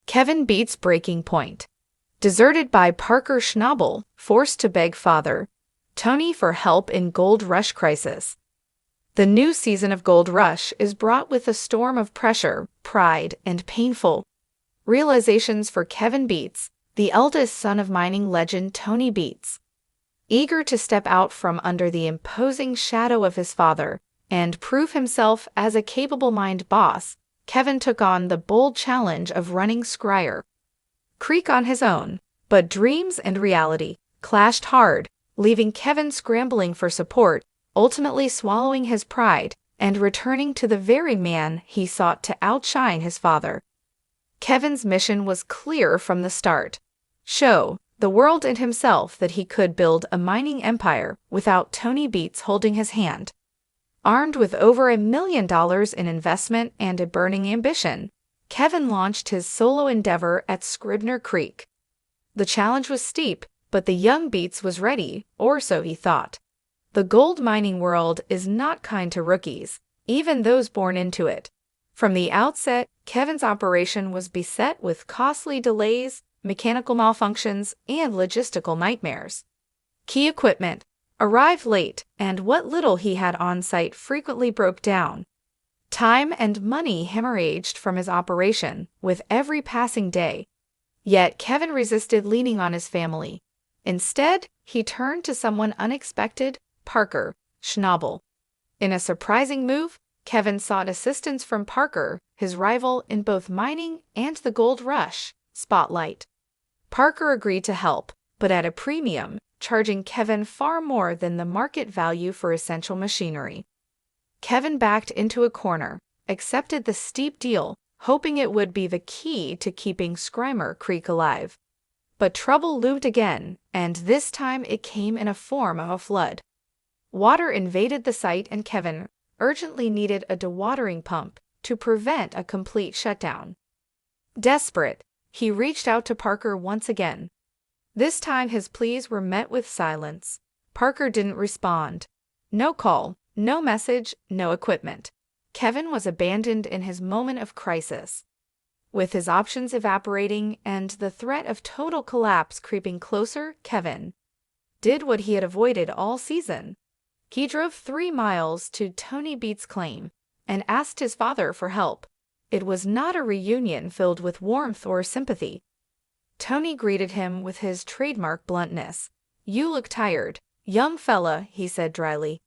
Kevin Beets breaking point. Deserted by Parker Schnabel, forced to beg father, Tony for help in Gold Rush crisis. The new season of Gold Rush is brought with a storm of pressure, pride, and painful realizations for Kevin Beets, the eldest son of mining legend Tony Beets. Eager to step out from under the imposing shadow of his father and prove himself as a capable mine boss, Kevin took on the bold challenge of running Scryer Creek on his own. But dreams and reality clashed hard, leaving Kevin scrambling for support, ultimately swallowing his pride and returning to the very man he sought to outshine his father. Kevin's mission was clear from the start: show the world and himself that he could build a mining empire without Tony Beets holding his hand. Armed with over $1 million in investment and a burning ambition, Kevin launched his solo endeavor at Scribner Creek. The challenge was steep, but the young Beets was ready, or so he thought. The gold mining world is not kind to rookies, even those born into it. From the outset, Kevin's operation was beset with costly delays, mechanical malfunctions, and logistical nightmares. Key equipment arrived late, and what little he had on site frequently broke down. Time and money hemorrhaged from his operation with every passing day. Yet Kevin resisted leaning on his family. Instead, he turned to someone unexpected: Parker Schnabel. In a surprising move, Kevin sought assistance from Parker, his rival in both mining and the gold rush spotlight. Parker agreed to help, but at a premium, charging Kevin far more than the market value for essential machinery. Kevin backed into a corner, accepted the steep deal, hoping it would be the key to keeping Scribner Creek alive. But trouble loomed again, and this time it came in a form of a flood. Water invaded the site, and Kevin urgently needed a dewatering pump to prevent a complete shutdown. Desperate, he reached out to Parker once again. This time his pleas were met with silence. Parker didn't respond. No call, no message, no equipment. Kevin was abandoned in his moment of crisis. With his options evaporating and the threat of total collapse creeping closer, Kevin did what he had avoided all season. He drove 3 miles to Tony Beets' claim and asked his father for help. It was not a reunion filled with warmth or sympathy. Tony greeted him with his trademark bluntness. "You look tired, young fella," he said dryly.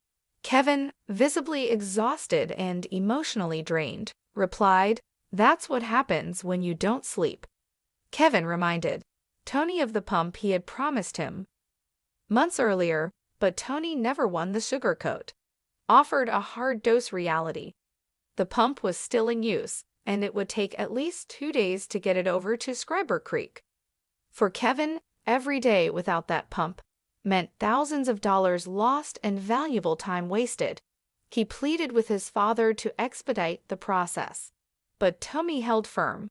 Kevin, visibly exhausted and emotionally drained, replied, "That's what happens when you don't sleep." Kevin reminded Tony of the pump he had promised him months earlier, but Tony never won the sugarcoat. Offered a hard-dose reality. The pump was still in use, and it would take at least 2 days to get it over to Scribner Creek. For Kevin, every day without that pump meant thousands of dollars lost and valuable time wasted. He pleaded with his father to expedite the process, but Tony held firm.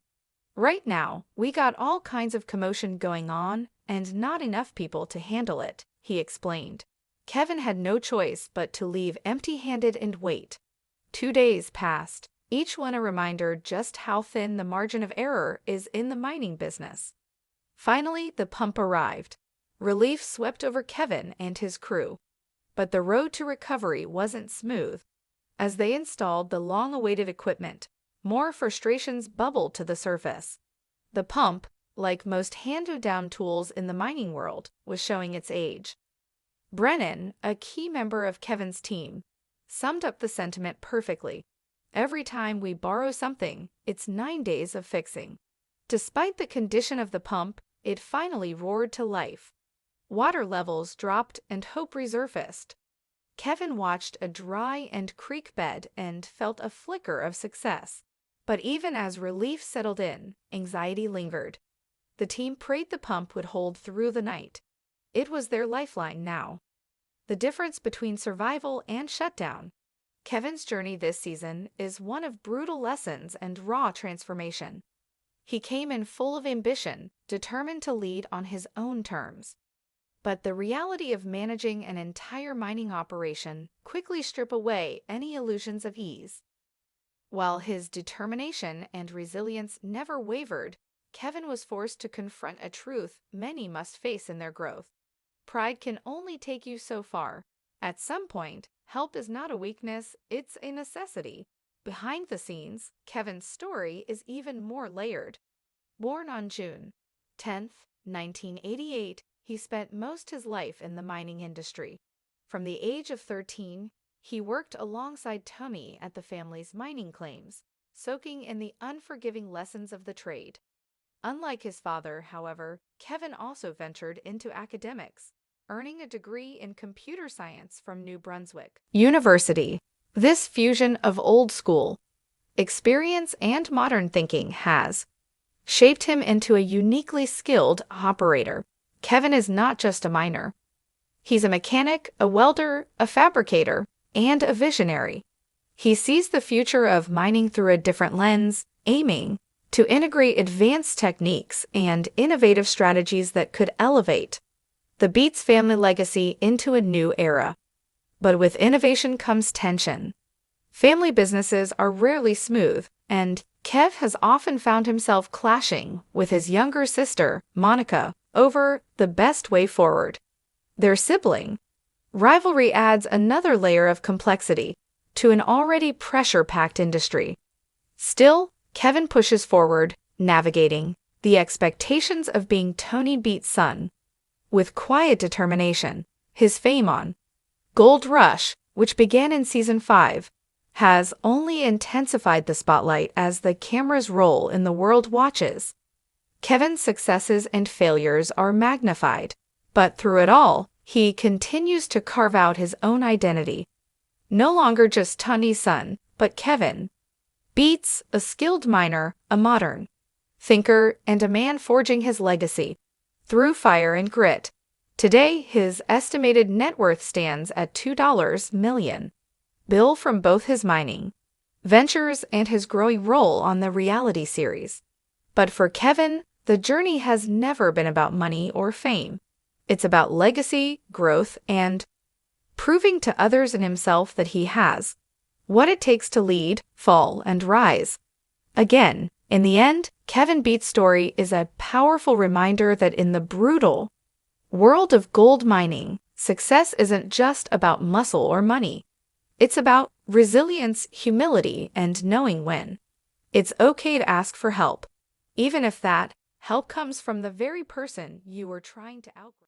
"Right now, we got all kinds of commotion going on and not enough people to handle it," he explained. Kevin had no choice but to leave empty-handed and wait. 2 days passed, each one a reminder just how thin the margin of error is in the mining business. Finally, the pump arrived. Relief swept over Kevin and his crew. But the road to recovery wasn't smooth. As they installed the long-awaited equipment, more frustrations bubbled to the surface. The pump, like most handed-down tools in the mining world, was showing its age. Brennan, a key member of Kevin's team, summed up the sentiment perfectly. "Every time we borrow something, it's 9 days of fixing." Despite the condition of the pump, it finally roared to life. Water levels dropped and hope resurfaced. Kevin watched a dry and creek bed and felt a flicker of success. But even as relief settled in, anxiety lingered. The team prayed the pump would hold through the night. It was their lifeline now. The difference between survival and shutdown. Kevin's journey this season is one of brutal lessons and raw transformation. He came in full of ambition, determined to lead on his own terms. But the reality of managing an entire mining operation quickly stripped away any illusions of ease. While his determination and resilience never wavered, Kevin was forced to confront a truth many must face in their growth. Pride can only take you so far. At some point, help is not a weakness, it's a necessity. Behind the scenes, Kevin's story is even more layered. Born on June 10, 1988, he spent most his life in the mining industry. From the age of 13, he worked alongside Tony at the family's mining claims, soaking in the unforgiving lessons of the trade. Unlike his father, however, Kevin also ventured into academics, earning a degree in computer science from New Brunswick University. This fusion of old school experience and modern thinking has shaped him into a uniquely skilled operator. Kevin is not just a miner. He's a mechanic, a welder, a fabricator, and a visionary. He sees the future of mining through a different lens, aiming to integrate advanced techniques and innovative strategies that could elevate the Beets family legacy into a new era. But with innovation comes tension. Family businesses are rarely smooth, and Kev has often found himself clashing with his younger sister, Monica, over the best way forward. Their sibling rivalry adds another layer of complexity to an already pressure-packed industry. Still, Kevin pushes forward, navigating the expectations of being Tony Beets' son. With quiet determination, his fame on Gold Rush, which began in Season 5, has only intensified the spotlight as the camera's role in the world watches. Kevin's successes and failures are magnified, but through it all, he continues to carve out his own identity. No longer just Tony's son, but Kevin Beets, a skilled miner, a modern thinker, and a man forging his legacy through fire and grit. Today, his estimated net worth stands at $2 million. Bill from both his mining ventures and his growing role on the reality series. But for Kevin, the journey has never been about money or fame. It's about legacy, growth, and proving to others and himself that he has what it takes to lead, fall, and rise. Again, in the end, Kevin Beets' story is a powerful reminder that in the brutal world of gold mining, success isn't just about muscle or money. It's about resilience, humility, and knowing when it's okay to ask for help, even if that help comes from the very person you were trying to outgrow.